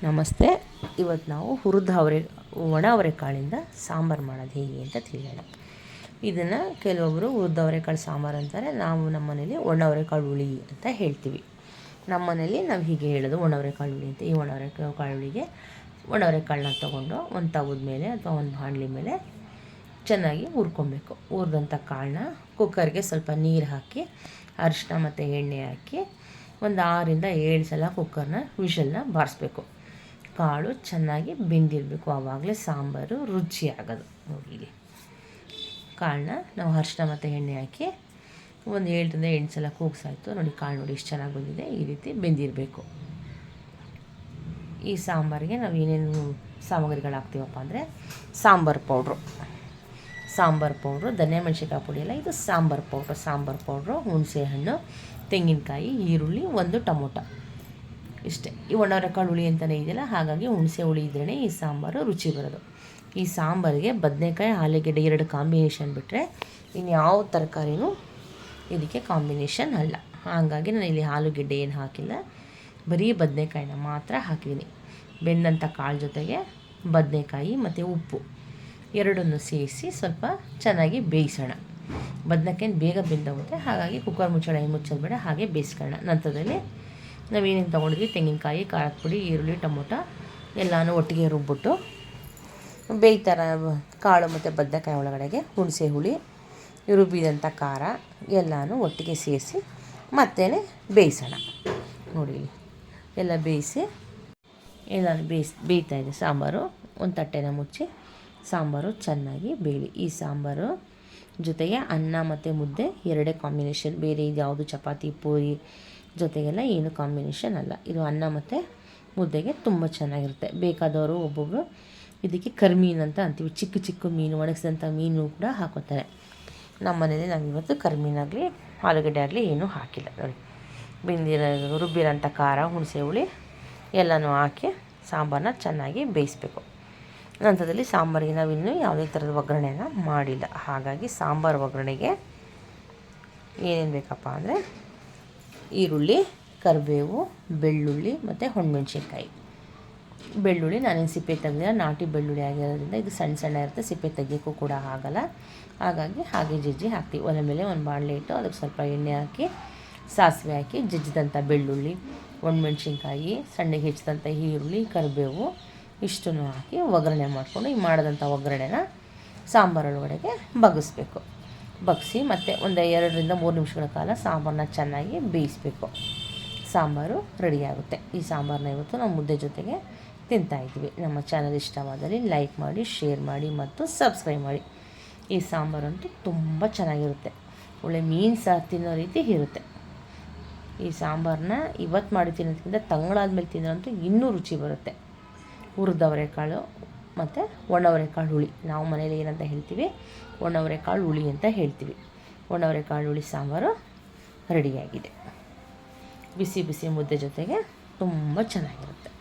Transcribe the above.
ನಮಸ್ತೆ. ಇವತ್ತು ನಾವು ಹುರಿದ ಒಣ ಅವರೆಕಾಳಿಂದ ಸಾಂಬಾರು ಮಾಡೋದು ಹೇಗೆ ಅಂತ ತಿಳಿಯೋಣ. ಇದನ್ನು ಕೆಲವೊಬ್ಬರು ಹುರಿದ ಅವರೆಕಾಳು ಸಾಂಬಾರು ಅಂತಾರೆ. ನಾವು ನಮ್ಮ ಮನೇಲಿ ಒಣ ಅವರೆಕಾಳು ಹುಳಿ ಅಂತ ಹೇಳ್ತೀವಿ. ನಮ್ಮ ಮನೇಲಿ ನಾವು ಹೀಗೆ ಹೇಳೋದು ಒಣ ಅವರೆಕಾಳು ಹುಳಿ ಅಂತ. ಈ ಒಣ ಅವರೆಕಾಳು ಹುಳಿಗೆ ಒಣ ಅವರೆಕಾಳನ್ನ ತೊಗೊಂಡು ಒಂದು ತವದ ಮೇಲೆ ಅಥವಾ ಒಂದು ಬಾಣಲಿ ಮೇಲೆ ಚೆನ್ನಾಗಿ ಹುರ್ಕೊಬೇಕು. ಹುರಿದಂಥ ಕಾಳನ್ನ ಕುಕ್ಕರ್ಗೆ ಸ್ವಲ್ಪ ನೀರು ಹಾಕಿ ಅರಿಶಿನ ಮತ್ತು ಎಣ್ಣೆ ಹಾಕಿ ಒಂದು 6-7 ಸಲ ಕುಕ್ಕರ್ನ ವಿಷಲ್ನ ಬಾರಿಸ್ಬೇಕು. ಕಾಳು ಚೆನ್ನಾಗಿ ಬೆಂದಿರಬೇಕು, ಆವಾಗಲೇ ಸಾಂಬಾರು ರುಚಿ ಆಗೋದು. ನೋಡಿ, ಕಾಳನ್ನ ನಾವು ಅರಿಶಿನ ಮತ್ತು ಎಣ್ಣೆ ಹಾಕಿ ಒಂದು 7-8 ಸಲ ಕೂಗ್ಸಾಯ್ತು. ನೋಡಿ, ಕಾಳು ನೋಡಿ ಎಷ್ಟು ಚೆನ್ನಾಗಿ ಬಂದಿದೆ. ಈ ರೀತಿ ಬೆಂದಿರಬೇಕು. ಈ ಸಾಂಬಾರಿಗೆ ನಾವು ಏನೇನು ಸಾಮಗ್ರಿಗಳು ಹಾಕ್ತೀವಪ್ಪ ಅಂದರೆ ಸಾಂಬಾರು ಪೌಡ್ರು, ಧನಿಯಾ ಮೆಣಸಿನ್ಕಾಯಿ ಪುಡಿ ಎಲ್ಲ ಇದು ಸಾಂಬಾರು ಪೌಡ್ರು, ಹುಣಸೆಹಣ್ಣು, ತೆಂಗಿನಕಾಯಿ, ಈರುಳ್ಳಿ, 1 ಟೊಮೊಟೊ, ಇಷ್ಟೇ. ಈ ಒಣ ಅವರೆಕಾಳು ಹುಳಿ ಅಂತಲೇ ಇದೆಯಲ್ಲ, ಹಾಗಾಗಿ ಹುಣಸೆ ಹುಳಿ ಇದ್ರೇ ಈ ಸಾಂಬಾರು ರುಚಿ ಬರೋದು. ಈ ಸಾಂಬಾರಿಗೆ ಬದನೆಕಾಯಿ, ಆಲೂಗೆಡ್ಡೆ 2 ಕಾಂಬಿನೇಷನ್ ಬಿಟ್ಟರೆ ಇನ್ಯಾವ ತರಕಾರಿನೂ ಇದಕ್ಕೆ ಕಾಂಬಿನೇಷನ್ ಅಲ್ಲ. ಹಾಗಾಗಿ ನಾನು ಇಲ್ಲಿ ಆಲೂಗೆಡ್ಡೆ ಏನು ಹಾಕಿಲ್ಲ, ಬರೀ ಬದನೆಕಾಯಿನ ಮಾತ್ರ ಹಾಕಿದ್ದೀನಿ. ಬೆಂದಂಥ ಕಾಳು ಜೊತೆಗೆ ಬದನೆಕಾಯಿ ಮತ್ತು ಉಪ್ಪು ಎರಡನ್ನೂ ಸೇರಿಸಿ ಸ್ವಲ್ಪ ಚೆನ್ನಾಗಿ ಬೇಯಿಸೋಣ. ಬದನೆಕಾಯಿ ಬೇಗ ಬೆಂದೋಗುತ್ತೆ, ಹಾಗಾಗಿ ಕುಕ್ಕರ್ ಮುಚ್ಚೋದು ಬೇಡ, ಹಾಗೆ ಬೇಯಿಸ್ಕೊಳ್ಳೋಣ. ನಂತರದಲ್ಲಿ ನಾವೇನೇನು ತೊಗೊಂಡಿದ್ವಿ, ತೆಂಗಿನಕಾಯಿ, ಖಾರದ ಪುಡಿ, ಈರುಳ್ಳಿ, ಟೊಮೊಟೊ ಎಲ್ಲನೂ ಒಟ್ಟಿಗೆ ರುಬ್ಬಿಟ್ಟು ಬೇಯ್ತಾರ ಕಾಳು ಮತ್ತು ಬದನೆಕಾಯಿ ಒಳಗಡೆಗೆ ಹುಣಸೆ ಹುಳಿ, ರುಬ್ಬಿದಂಥ ಖಾರ ಎಲ್ಲನೂ ಒಟ್ಟಿಗೆ ಸೇರಿಸಿ ಮತ್ತೆ ಬೇಯಿಸೋಣ. ನೋಡಿ, ಎಲ್ಲ ಬೇಯಿಸಿ ಎಲ್ಲನೂ ಬೇಯ್ತಾ ಇದೆ ಸಾಂಬಾರು. ಒಂದು ತಟ್ಟೆನ ಮುಚ್ಚಿ ಸಾಂಬಾರು ಚೆನ್ನಾಗಿ ಬೇಯಲಿ. ಈ ಸಾಂಬಾರು ಜೊತೆಗೆ ಅನ್ನ ಮತ್ತು ಮುದ್ದೆ ಎರಡೇ ಕಾಂಬಿನೇಷನ್, ಬೇರೆ ಇದು ಯಾವುದು ಚಪಾತಿ ಪೂರಿ ಜೊತೆಗೆಲ್ಲ ಏನು ಕಾಂಬಿನೇಷನ್ ಅಲ್ಲ. ಇದು ಅನ್ನ ಮತ್ತು ಮುದ್ದೆಗೆ ತುಂಬ ಚೆನ್ನಾಗಿರುತ್ತೆ. ಬೇಕಾದವರು ಒಬ್ಬೊಬ್ಬರು ಇದಕ್ಕೆ ಕರಿಮೀನು ಅಂತ ಅಂತೀವಿ, ಚಿಕ್ಕ ಮೀನು, ಒಣಗಿಸಿದಂಥ ಮೀನು ಕೂಡ ಹಾಕೋತಾರೆ. ನಮ್ಮ ಮನೇಲಿ ನಾವು ಇವತ್ತು ಕರಿಮೀನಾಗಲಿ ಆಲೂಗಡ್ಡೆ ಆಗಲಿ ಏನೂ ಹಾಕಿಲ್ಲ. ನೋಡಿ, ರುಬ್ಬಿರೋಂಥ ಖಾರ, ಹುಣಸೆ ಹುಳಿ ಎಲ್ಲನೂ ಹಾಕಿ ಸಾಂಬಾರನ್ನ ಚೆನ್ನಾಗಿ ಬೇಯಿಸಬೇಕು. ನಂತರದಲ್ಲಿ ಸಾಂಬಾರಿಗೆ ನಾವಿನ್ನೂ ಯಾವುದೇ ಥರದ ಒಗ್ಗರಣೆನ ಮಾಡಿಲ್ಲ. ಹಾಗಾಗಿ ಸಾಂಬಾರು ಒಗ್ಗರಣೆಗೆ ಏನೇನು ಬೇಕಪ್ಪ ಅಂದರೆ ಈರುಳ್ಳಿ, ಕರಿಬೇವು, ಬೆಳ್ಳುಳ್ಳಿ ಮತ್ತು ಒಣಮೆಣ್ಸಿನ್ಕಾಯಿ. ಬೆಳ್ಳುಳ್ಳಿ ನಾನೇನು ಸಿಪ್ಪೆ ತೆಗೆದಿಲ್ಲ, ನಾಟಿ ಬೆಳ್ಳುಳ್ಳಿ ಆಗಿರೋದ್ರಿಂದ ಇದು ಸಣ್ಣ ಇರುತ್ತೆ, ಸಿಪ್ಪೆ ತೆಗಿಯೋಕ್ಕೂ ಕೂಡ ಆಗಲ್ಲ. ಹಾಗಾಗಿ ಹಾಗೆ ಜಜ್ಜಿ ಹಾಕ್ತೀವಿ. ಒಲೆ ಮೇಲೆ ಒಂದು ಬಾಣಲೆ ಇಟ್ಟು ಅದಕ್ಕೆ ಸ್ವಲ್ಪ ಎಣ್ಣೆ ಹಾಕಿ ಸಾಸಿವೆ ಹಾಕಿ ಜಜ್ಜಿದಂಥ ಬೆಳ್ಳುಳ್ಳಿ, ಒಣಮೆಣ್ಸಿನ್ಕಾಯಿ, ಸಣ್ಣಗೆ ಹೆಚ್ಚಿದಂಥ ಈರುಳ್ಳಿ, ಕರಿಬೇವು ಇಷ್ಟನ್ನು ಹಾಕಿ ಒಗ್ಗರಣೆ ಮಾಡಿಕೊಂಡು ಈ ಮಾಡಿದಂಥ ಒಗ್ಗರಣೆನ ಸಾಂಬಾರೊಳಗಡೆಗೆ ಬಗ್ಗಿಸಿ ಮತ್ತು ಒಂದು 2-3 ನಿಮಿಷಗಳ ಕಾಲ ಸಾಂಬಾರನ್ನ ಚೆನ್ನಾಗಿ ಬೇಯಿಸಬೇಕು. ಸಾಂಬಾರು ರೆಡಿಯಾಗುತ್ತೆ. ಈ ಸಾಂಬಾರನ್ನ ಇವತ್ತು ನಾವು ಮುದ್ದೆ ಜೊತೆಗೆ ತಿಂತಾಯಿದ್ವಿ. ನಮ್ಮ ಚಾನಲ್ ಇಷ್ಟವಾದಲ್ಲಿ ಲೈಕ್ ಮಾಡಿ, ಶೇರ್ ಮಾಡಿ ಮತ್ತು ಸಬ್ಸ್ಕ್ರೈಬ್ ಮಾಡಿ. ಈ ಸಾಂಬಾರಂತೂ ತುಂಬ ಚೆನ್ನಾಗಿರುತ್ತೆ, ಒಳ್ಳೆ ಮೀನು ಸಾರು ತಿನ್ನೋ ರೀತಿ ಇರುತ್ತೆ. ಈ ಸಾಂಬಾರನ್ನ ಇವತ್ತು ಮಾಡಿ ತಿನ್ನೋದಕ್ಕಿಂತ ತಿಂಗಳಾದ್ಮೇಲೆ ತಿನ್ನೋಂತೂ ಇನ್ನೂ ರುಚಿ ಬರುತ್ತೆ. ಹುರಿದ ಅವರೆಕಾಳು ಮತ್ತು ಒಣ ಅವರೆಕಾಳು ಹುಳಿ, ನಾವು ಮನೇಲಿ ಏನಂತ ಹೇಳ್ತೀವಿ, ಒಣ ಅವರೆಕಾಳು ಹುಳಿ ಅಂತ ಹೇಳ್ತೀವಿ. ಒಣ ಅವರೆಕಾಳು ಹುಳಿ ಸಾಂಬಾರು ರೆಡಿಯಾಗಿದೆ. ಬಿಸಿ ಮುದ್ದೆ ಜೊತೆಗೆ ತುಂಬ ಚೆನ್ನಾಗಿರುತ್ತೆ.